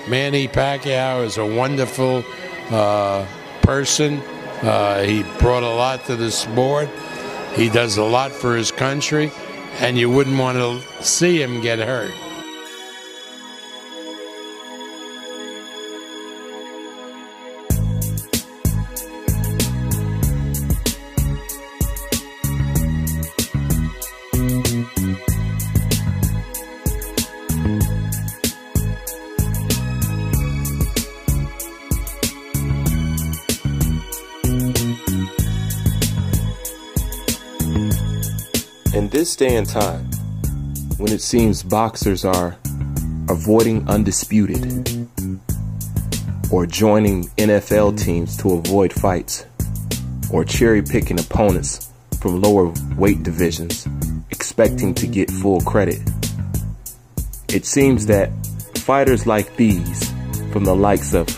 Manny Pacquiao is a wonderful person. He brought a lot to the sport. He does a lot for his country, and you wouldn't want to see him get hurt. In this day and time, when it seems boxers are avoiding undisputed or joining NFL teams to avoid fights or cherry-picking opponents from lower weight divisions expecting to get full credit, it seems that fighters like these, from the likes of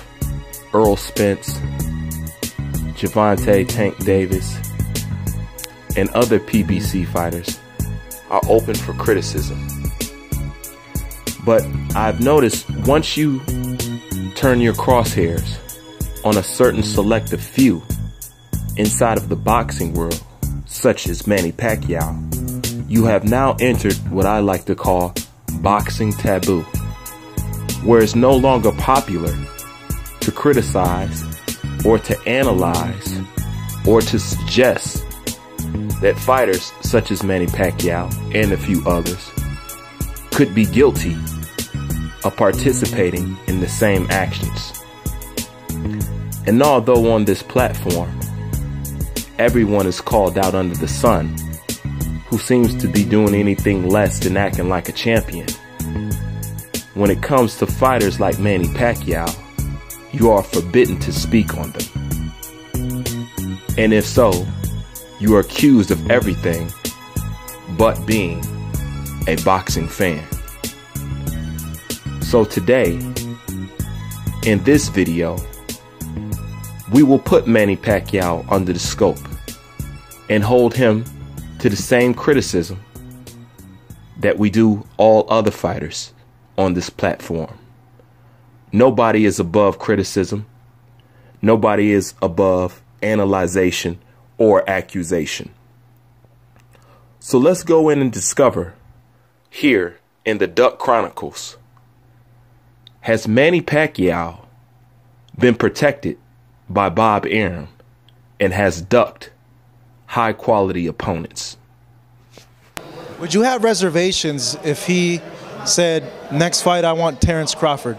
Earl Spence, Gervonta Tank Davis, and other PBC fighters, are open for criticism. But I've noticed once you turn your crosshairs on a certain selective few inside of the boxing world, such as Manny Pacquiao, you have now entered what I like to call boxing taboo, where it's no longer popular to criticize or to analyze or to suggest that fighters such as Manny Pacquiao and a few others could be guilty of participating in the same actions. And although on this platform everyone is called out under the sun who seems to be doing anything less than acting like a champion, when it comes to fighters like Manny Pacquiao, you are forbidden to speak on them. And if so, you are accused of everything but being a boxing fan. So today, in this video, we will put Manny Pacquiao under the scope and hold him to the same criticism that we do all other fighters on this platform. Nobody is above criticism. Nobody is above analyzation or accusation. So let's go in and discover here in the Duck Chronicles, has Manny Pacquiao been protected by Bob Arum and has ducked high quality opponents? Would you have reservations if he said, next fight I want Terence Crawford?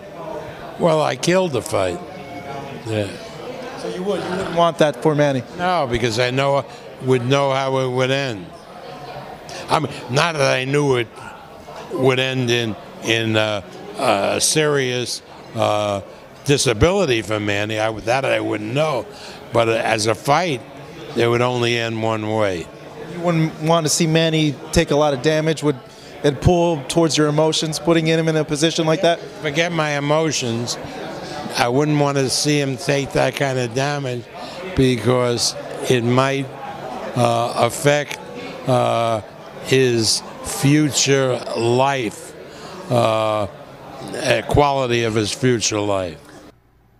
Well, I killed the fight. Yeah. So you wouldn't want that for Manny? No, because I would know how it would end. I mean, not that I knew it would end in serious disability for Manny. That I wouldn't know. But as a fight, it would only end one way. You wouldn't want to see Manny take a lot of damage? Would it pull towards your emotions, putting him in a position like that? Forget my emotions. I wouldn't want to see him take that kind of damage because it might affect his future life, quality of his future life.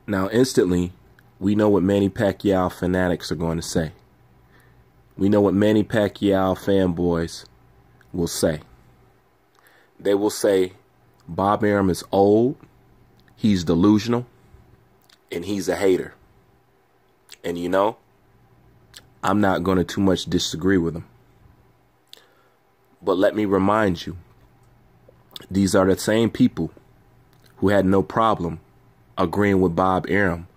Now, instantly, we know what Manny Pacquiao fanatics are going to say. We know what Manny Pacquiao fanboys will say. They will say Bob Arum is old, he's delusional, and he's a hater. And you know, I'm not going to too much disagree with him. But let me remind you, these are the same people who had no problem agreeing with Bob Arum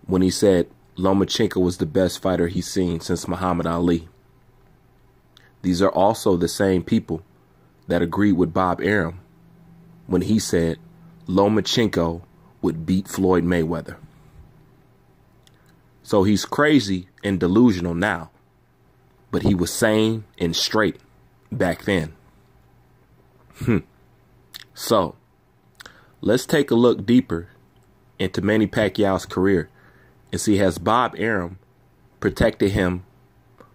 when he said Lomachenko was the best fighter he's seen since Muhammad Ali. These are also the same people that agreed with Bob Arum when he said Lomachenko would beat Floyd Mayweather. So he's crazy and delusional now, but he was sane and straight back then. So let's take a look deeper into Manny Pacquiao's career and see, has Bob Arum protected him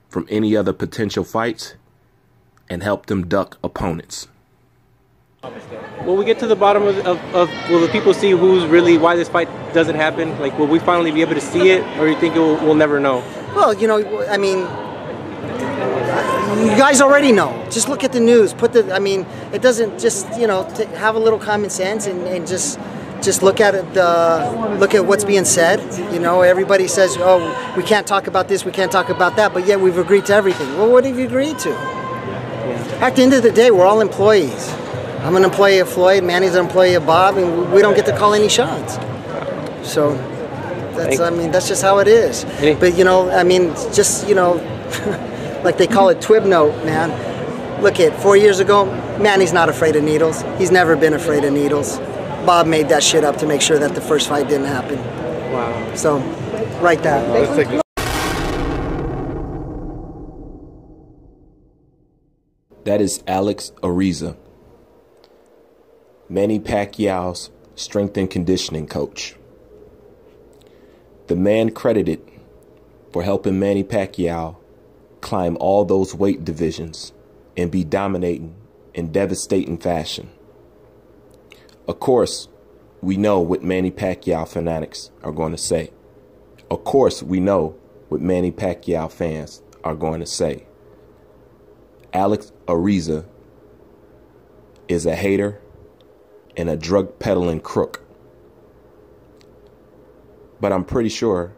from any other potential fights and helped him duck opponents? Will we get to the bottom of will the people see why this fight doesn't happen? Like, will we finally be able to see it, or you think we'll never know? Well, I mean, you guys already know. Just look at the news. It doesn't just, have a little common sense and just look at it. Look at what's being said. Everybody says, "Oh, we can't talk about this, we can't talk about that," but yet we've agreed to everything. Well, what have you agreed to? At the end of the day, we're all employees. I'm an employee of Floyd, Manny's an employee of Bob, and we don't get to call any shots. So that's just how it is. But like they call it twib note, man. Look at 4 years ago, Manny's not afraid of needles. He's never been afraid of needles. Bob made that shit up to make sure that the first fight didn't happen. Wow. So, write that. That is Alex Ariza, Manny Pacquiao's strength and conditioning coach. The man credited for helping Manny Pacquiao climb all those weight divisions and be dominating in devastating fashion. Of course, we know what Manny Pacquiao fanatics are going to say. Of course, we know what Manny Pacquiao fans are going to say. Alex Ariza is a hater and a drug peddling crook. But I'm pretty sure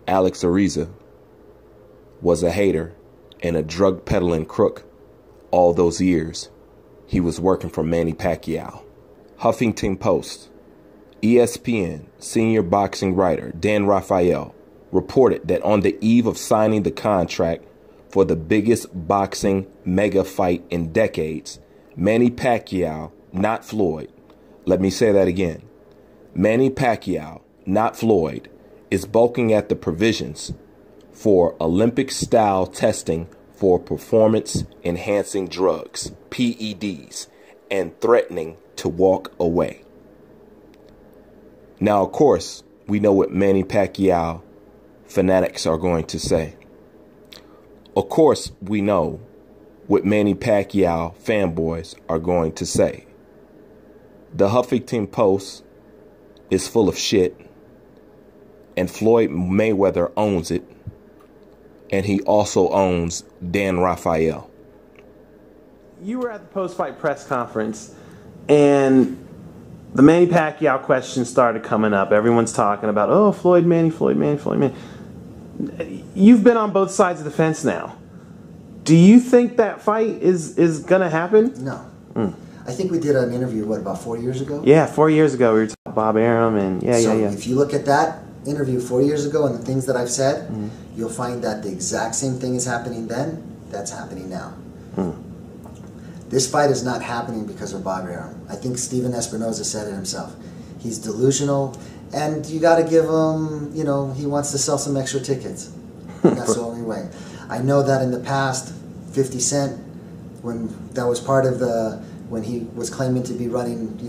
Alex Ariza was a hater and a drug peddling crook all those years he was working for Manny Pacquiao. Huffington Post, ESPN senior boxing writer Dan Rafael reported that on the eve of signing the contract for the biggest boxing mega fight in decades, Manny Pacquiao, not Floyd, let me say that again, Manny Pacquiao, not Floyd, is balking at the provisions for Olympic-style testing for performance-enhancing drugs, PEDs, and threatening to walk away. Now, of course, we know what Manny Pacquiao fanatics are going to say. Of course, we know what Manny Pacquiao fanboys are going to say. The Huffington Post is full of shit, and Floyd Mayweather owns it, and he also owns Dan Rafael. You were at the post-fight press conference, and the Manny Pacquiao questions started coming up. Everyone's talking about, oh, Floyd Manny, Floyd Manny, Floyd Manny. You've been on both sides of the fence now. Do you think that fight is going to happen? No. I think we did an interview, about 4 years ago? Yeah, 4 years ago. We were talking about Bob Arum, and yeah. If you look at that interview 4 years ago and the things that I've said, you'll find that the exact same thing is happening then, that's happening now. This fight is not happening because of Bob Arum. I think Steven Espinoza said it himself. He's delusional, and you got to give him, he wants to sell some extra tickets. That's the only way. I know that in the past, 50 Cent, when that was part of when he was claiming to be running,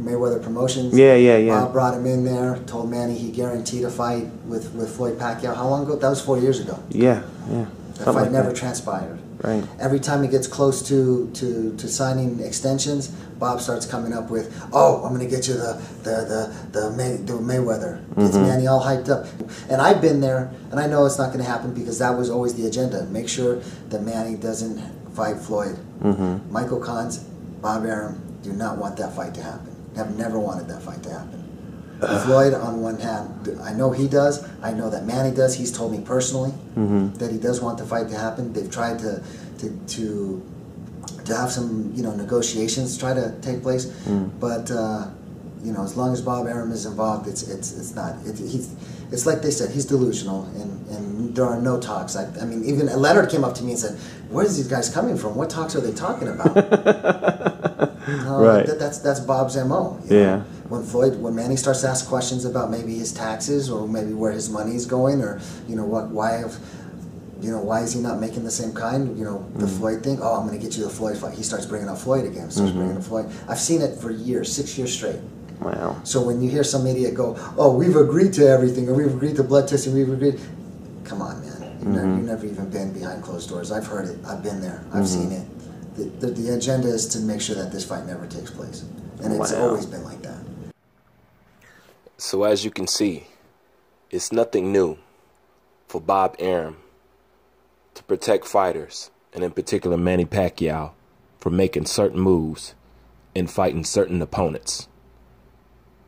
Mayweather Promotions. Yeah. Bob brought him in there, told Manny he guaranteed a fight with Floyd Pacquiao. How long ago? That was 4 years ago. Yeah. That fight never transpired. Right. Every time he gets close to signing extensions, Bob starts coming up with, "Oh, I'm going to get you the Mayweather." Gets Manny all hyped up. And I've been there, and I know it's not going to happen because that was always the agenda. Make sure that Manny doesn't fight Floyd. Michael Kahns, Bob Arum do not want that fight to happen. Have never wanted that fight to happen. Floyd, on one hand, I know he does. I know that Manny does. He's told me personally that he does want the fight to happen. They've tried to have some negotiations try to take place, but as long as Bob Arum is involved, it's not. It's like they said, he's delusional, and there are no talks. I mean, even Leonard came up to me and said, "Where are these guys coming from? What talks are they talking about?" Right. That's Bob's MO. Yeah. When Manny starts to ask questions about maybe his taxes or maybe where his money's going, or why is he not making the same kind? The Floyd thing. Oh, I'm going to get you the Floyd fight. He starts bringing up Floyd again. Bringing up Floyd. I've seen it for years, 6 years straight. Wow. So when you hear some idiot go, "Oh, we've agreed to everything, or we've agreed to blood testing, we've agreed," come on, man. You've never even been behind closed doors. I've heard it. I've been there. I've seen it. The agenda is to make sure that this fight never takes place. And it's always been like that. So as you can see, it's nothing new for Bob Arum to protect fighters, and in particular Manny Pacquiao, for making certain moves and fighting certain opponents.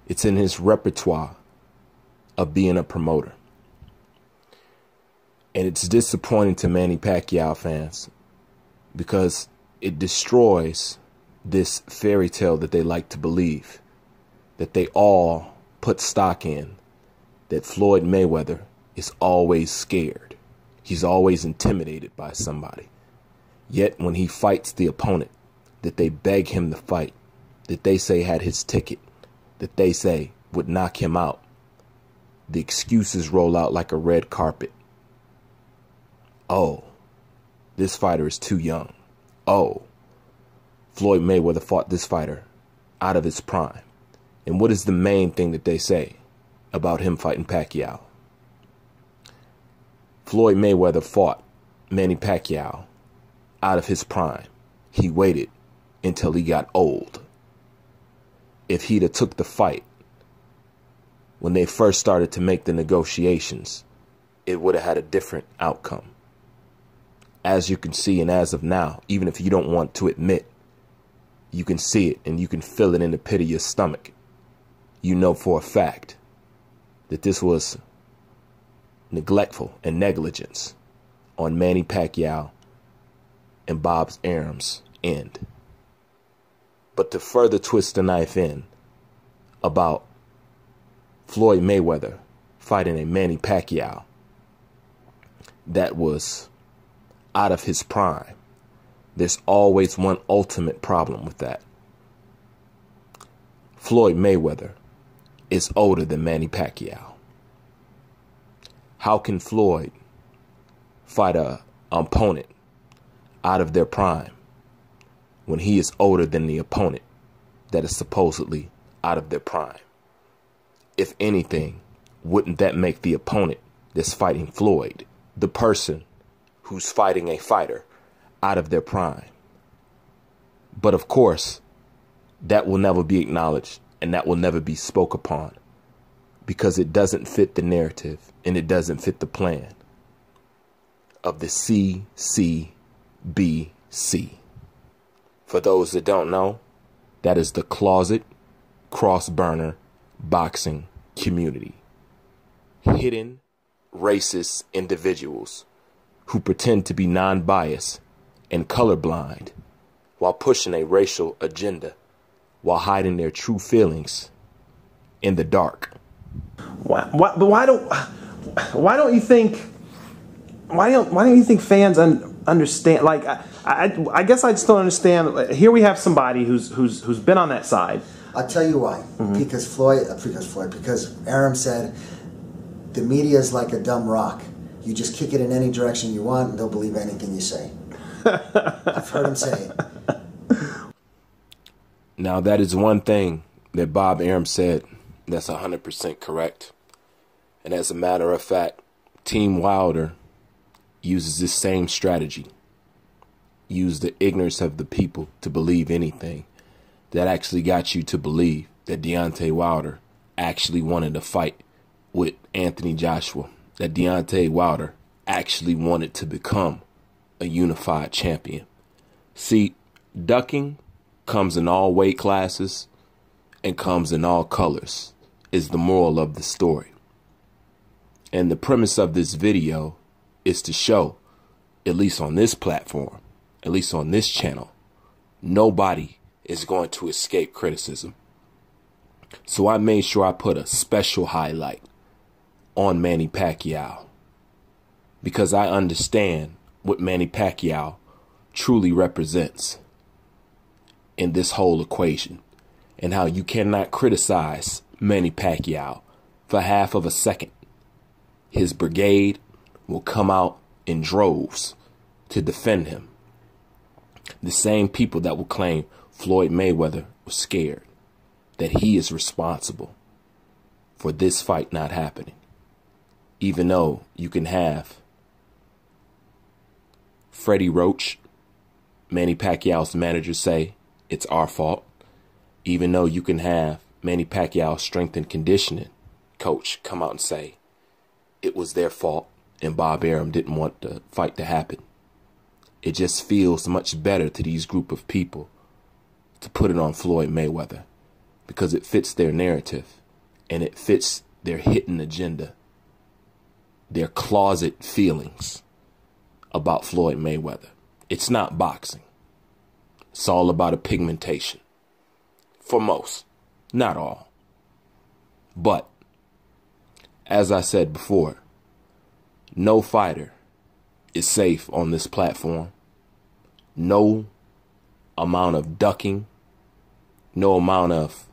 It's in his repertoire of being a promoter. And it's disappointing to Manny Pacquiao fans because it destroys this fairy tale that they like to believe, that they all put stock in, that Floyd Mayweather is always scared. He's always intimidated by somebody. Yet when he fights the opponent that they beg him to fight, that they say had his ticket, that they say would knock him out, the excuses roll out like a red carpet. Oh, this fighter is too young. Oh, Floyd Mayweather fought this fighter out of his prime. And what is the main thing that they say about him fighting Pacquiao? Floyd Mayweather fought Manny Pacquiao out of his prime. He waited until he got old. If he'd have took the fight when they first started to make the negotiations, it would have had a different outcome. As you can see, and as of now, even if you don't want to admit, you can see it and you can feel it in the pit of your stomach. You know for a fact that this was neglectful and negligence on Manny Pacquiao and Bob Arum's end. But to further twist the knife in about Floyd Mayweather fighting a Manny Pacquiao that was out of his prime, there's always one ultimate problem with that. Floyd Mayweather is older than Manny Pacquiao. How can Floyd fight an opponent out of their prime when he is older than the opponent that is supposedly out of their prime? If anything, wouldn't that make the opponent that's fighting Floyd the person who's fighting a fighter out of their prime? But of course, that will never be acknowledged and that will never be spoke upon because it doesn't fit the narrative and it doesn't fit the plan of the CCBC. For those that don't know, that is the Closet Cross Burner Boxing Community. Hidden racist individuals who pretend to be non-biased and colorblind while pushing a racial agenda while hiding their true feelings in the dark. Why don't you think fans understand? Like, I guess I just don't understand. Here we have somebody who's been on that side. I'll tell you why. Because Arum said the media is like a dumb rock. You just kick it in any direction you want and they'll believe anything you say. I've heard him say it. Now, that is one thing that Bob Arum said that's 100% correct. And as a matter of fact, Team Wilder uses this same strategy. Use the ignorance of the people to believe anything. That actually got you to believe that Deontay Wilder actually wanted to fight with Anthony Joshua. That Deontay Wilder actually wanted to become a unified champion. See, ducking comes in all weight classes and comes in all colors is the moral of the story. And the premise of this video is to show, at least on this platform, at least on this channel, nobody is going to escape criticism. So I made sure I put a special highlight on Manny Pacquiao because I understand what Manny Pacquiao truly represents in this whole equation and how you cannot criticize Manny Pacquiao for half of a second. His brigade will come out in droves to defend him. The same people that will claim Floyd Mayweather was scared, that he is responsible for this fight not happening. Even though you can have Freddie Roach Manny Pacquiao's manager say it's our fault, even though you can have Manny Pacquiao's strength and conditioning coach come out and say it was their fault and Bob Arum didn't want the fight to happen. It just feels much better to these group of people to put it on Floyd Mayweather because it fits their narrative and it fits their hidden agenda, their closet feelings about Floyd Mayweather. It's not boxing. It's all about a pigmentation. For most, not all. But, as I said before, no fighter is safe on this platform. No amount of ducking, no amount of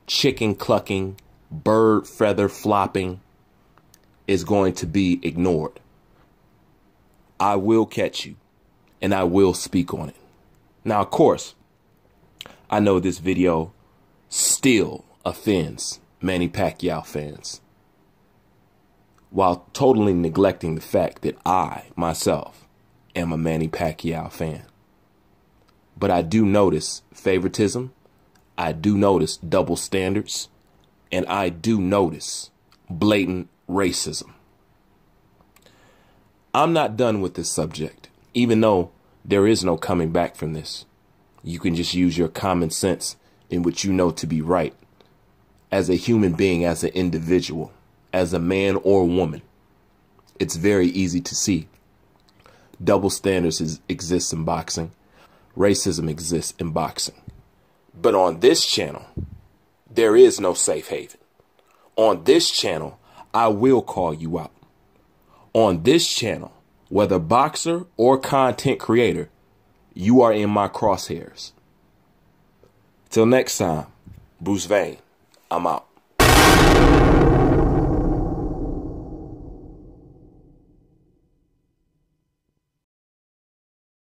chicken clucking, bird feather flopping is going to be ignored. I will catch you and I will speak on it. Now, of course, I know this video still offends Manny Pacquiao fans, while totally neglecting the fact that I, myself, am a Manny Pacquiao fan. But I do notice favoritism, I do notice double standards, and I do notice blatant racism. I'm not done with this subject, even though there is no coming back from this. You can just use your common sense in what you know to be right. As a human being, as an individual, as a man or woman, it's very easy to see. Double standards exist in boxing. Racism exists in boxing. But on this channel, there is no safe haven. On this channel, I will call you out. On this channel, whether boxer or content creator, you are in my crosshairs. Till next time, Bruce Vane, I'm out.